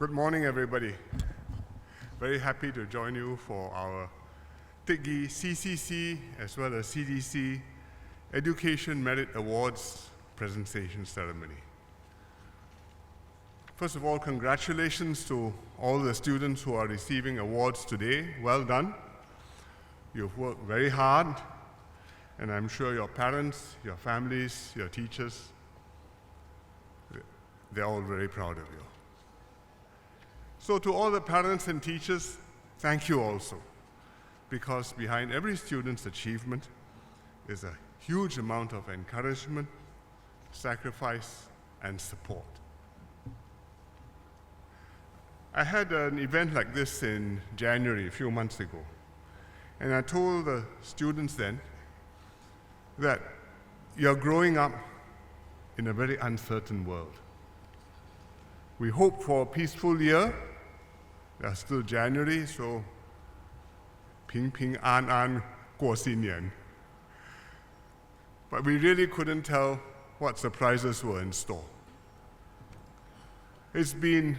Good morning, everybody. Very happy to join you for our Teck Ghee CCC as well as CDC Education Merit Awards presentation ceremony. First of all, congratulations to all the students who are receiving awards today. Well done. You've worked very hard, and I'm sure your parents, your families, your teachers, they're all very proud of you. So to all the parents and teachers, thank you also, because behind every student's achievement is a huge amount of encouragement, sacrifice, and support. I had an event like this in January, a few months ago, and I told the students then that you're growing up in a very uncertain world. We hope for a peaceful year. It's still January, so 平平安安过新年. But we really couldn't tell what surprises were in store. It's been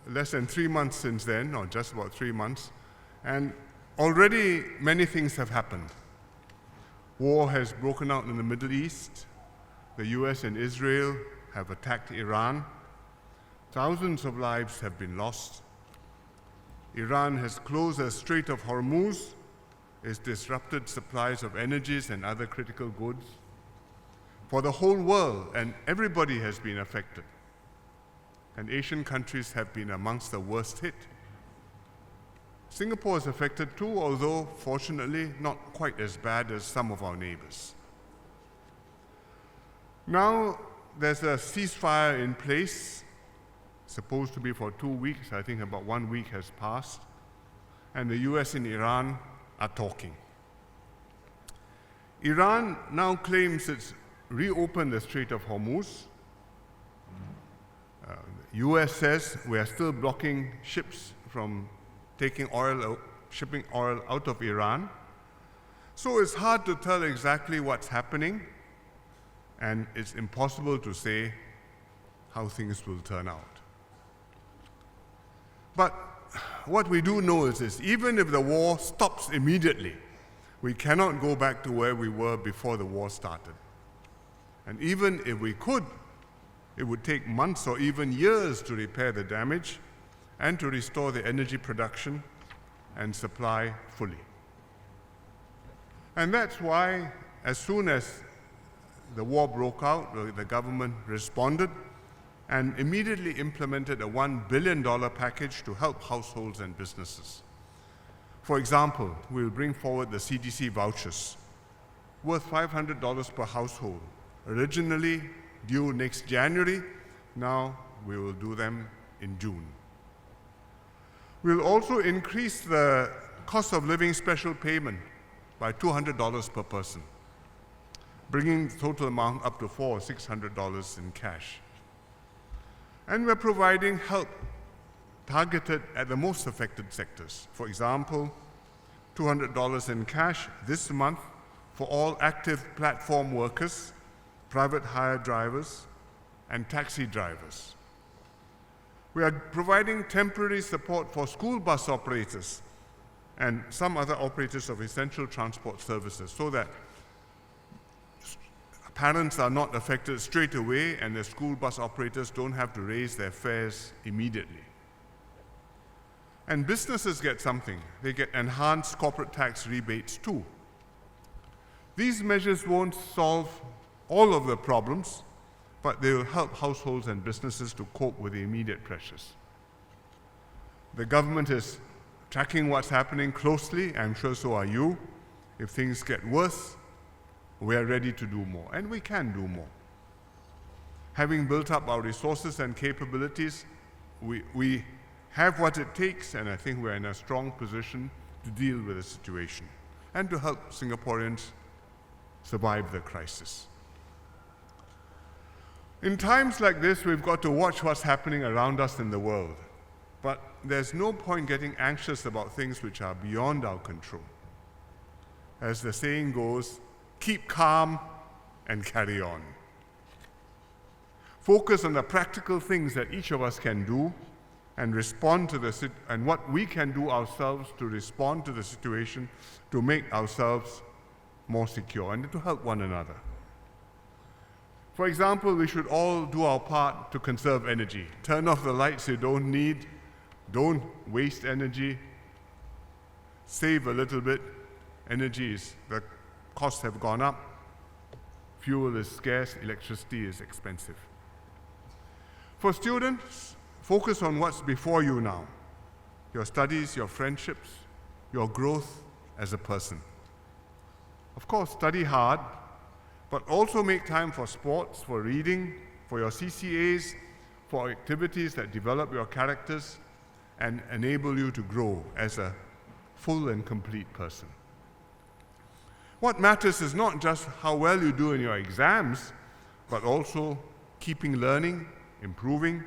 less than 3 months since then, or just about 3 months, and already many things have happened. War has broken out in the Middle East. The US and Israel have attacked Iran. Thousands of lives have been lost. Iran has closed the Strait of Hormuz. It's disrupted supplies of energies and other critical goods for the whole world, and everybody has been affected. And Asian countries have been amongst the worst hit. Singapore is affected too, although fortunately not quite as bad as some of our neighbors. Now there's a ceasefire in place, supposed to be for 2 weeks. I think about 1 week has passed, and the US and Iran are talking. Iran now claims it's reopened the Strait of Hormuz. The US says we are still blocking ships from shipping oil out of Iran. So it's hard to tell exactly what's happening, and it's impossible to say how things will turn out. But what we do know is this: even if the war stops immediately, we cannot go back to where we were before the war started. And even if we could, it would take months or even years to repair the damage and to restore the energy production and supply fully. And that's why, as soon as the war broke out, the government responded and immediately implemented a $1 billion package to help households and businesses. For example, we'll bring forward the CDC vouchers, worth $500 per household. Originally due next January, now we will do them in June. We'll also increase the cost of living special payment by $200 per person, bringing the total amount up to $400 or $600 in cash. And we're providing help targeted at the most affected sectors. For example, $200 in cash this month for all active platform workers, private hire drivers, and taxi drivers. We are providing temporary support for school bus operators and some other operators of essential transport services so that parents are not affected straight away and the school bus operators don't have to raise their fares immediately. And businesses get something. They get enhanced corporate tax rebates too. These measures won't solve all of the problems, but they will help households and businesses to cope with the immediate pressures. The government is tracking what's happening closely. I'm sure so are you. If things get worse, we are ready to do more, and we can do more. Having built up our resources and capabilities, we have what it takes, and I think we're in a strong position to deal with the situation and to help Singaporeans survive the crisis. In times like this, we've got to watch what's happening around us in the world. But there's no point getting anxious about things which are beyond our control. As the saying goes, keep calm and carry on. Focus on the practical things that each of us can do and and what we can do ourselves to respond to the situation to make ourselves more secure and to help one another. For example, we should all do our part to conserve energy. Turn off the lights you don't need, don't waste energy, save a little bit. The costs have gone up, fuel is scarce, electricity is expensive. For students, focus on what's before you now, your studies, your friendships, your growth as a person. Of course, study hard, but also make time for sports, for reading, for your CCAs, for activities that develop your characters and enable you to grow as a full and complete person. What matters is not just how well you do in your exams, but also keeping learning, improving,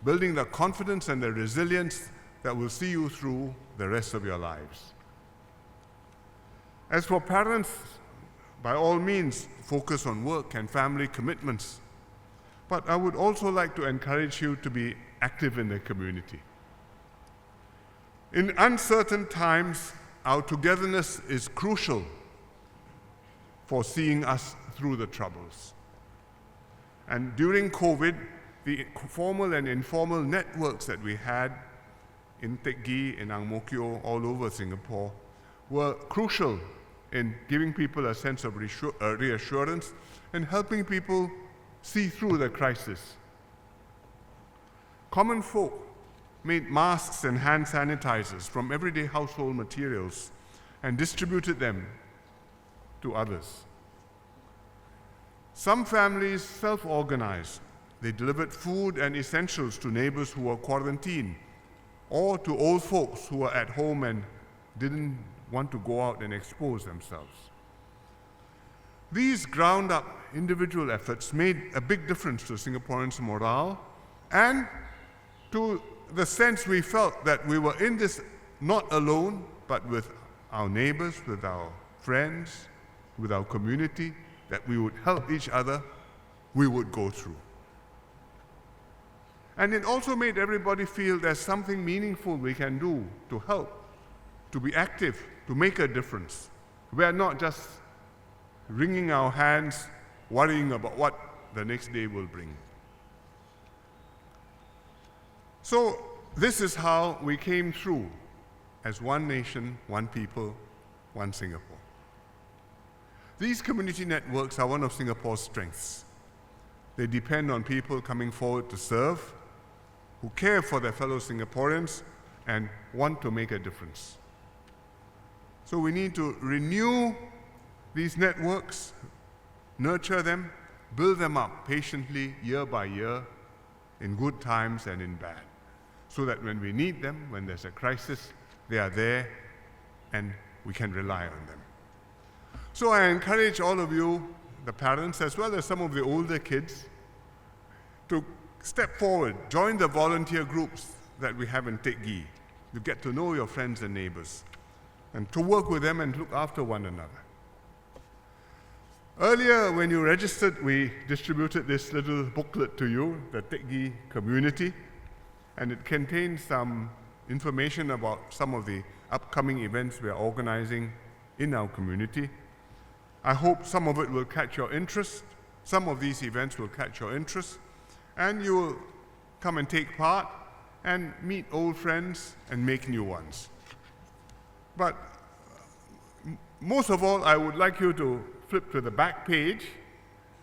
building the confidence and the resilience that will see you through the rest of your lives. As for parents, by all means, focus on work and family commitments. But I would also like to encourage you to be active in the community. In uncertain times, our togetherness is crucial for seeing us through the troubles. And during COVID, the formal and informal networks that we had in Teck Ghee, in Ang Mo Kio, all over Singapore, were crucial in giving people a sense of reassurance and helping people see through the crisis. Common folk made masks and hand sanitizers from everyday household materials and distributed them to others. Some families self-organized. They delivered food and essentials to neighbors who were quarantined or to old folks who were at home and didn't want to go out and expose themselves. These ground-up individual efforts made a big difference to Singaporeans' morale and to the sense we felt that we were in this not alone, but with our neighbors, with our friends, with our community, that we would help each other, we would go through. And it also made everybody feel there's something meaningful we can do to help, to be active, to make a difference. We are not just wringing our hands, worrying about what the next day will bring. So this is how we came through as one nation, one people, one Singapore. These community networks are one of Singapore's strengths. They depend on people coming forward to serve, who care for their fellow Singaporeans and want to make a difference. So we need to renew these networks, nurture them, build them up patiently, year by year, in good times and in bad, so that when we need them, when there's a crisis, they are there and we can rely on them. So I encourage all of you, the parents, as well as some of the older kids, to step forward, join the volunteer groups that we have in Teck Ghee. You get to know your friends and neighbors, and to work with them and look after one another. Earlier, when you registered, we distributed this little booklet to you, the Teck Ghee community, and it contains some information about some of the upcoming events we are organizing in our community. I hope some of it will catch your interest. Some of these events will catch your interest, and you will come and take part and meet old friends and make new ones. But most of all, I would like you to flip to the back page,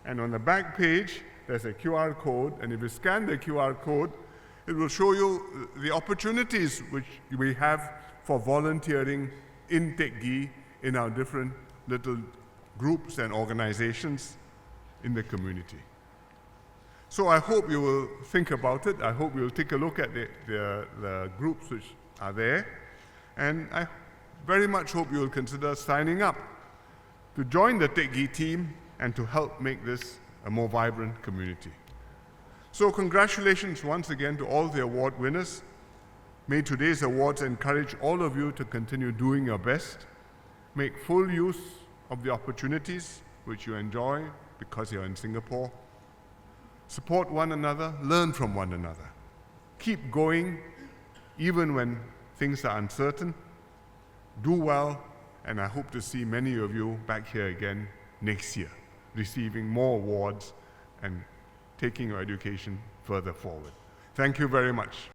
and on the back page, there's a QR code, and if you scan the QR code, it will show you the opportunities which we have for volunteering in Teck Ghee in our different little groups and organizations in the community. So I hope you will think about it. I hope you'll take a look at the groups which are there, and I very much hope you will consider signing up to join the Teck Ghee team and to help make this a more vibrant community. So congratulations once again to all the award winners. May today's awards encourage all of you to continue doing your best, make full use of the opportunities which you enjoy because you're in Singapore, support one another, learn from one another, Keep going, even when things are uncertain. Do well, and I hope to see many of you back here again next year, receiving more awards and taking your education further forward. Thank you very much.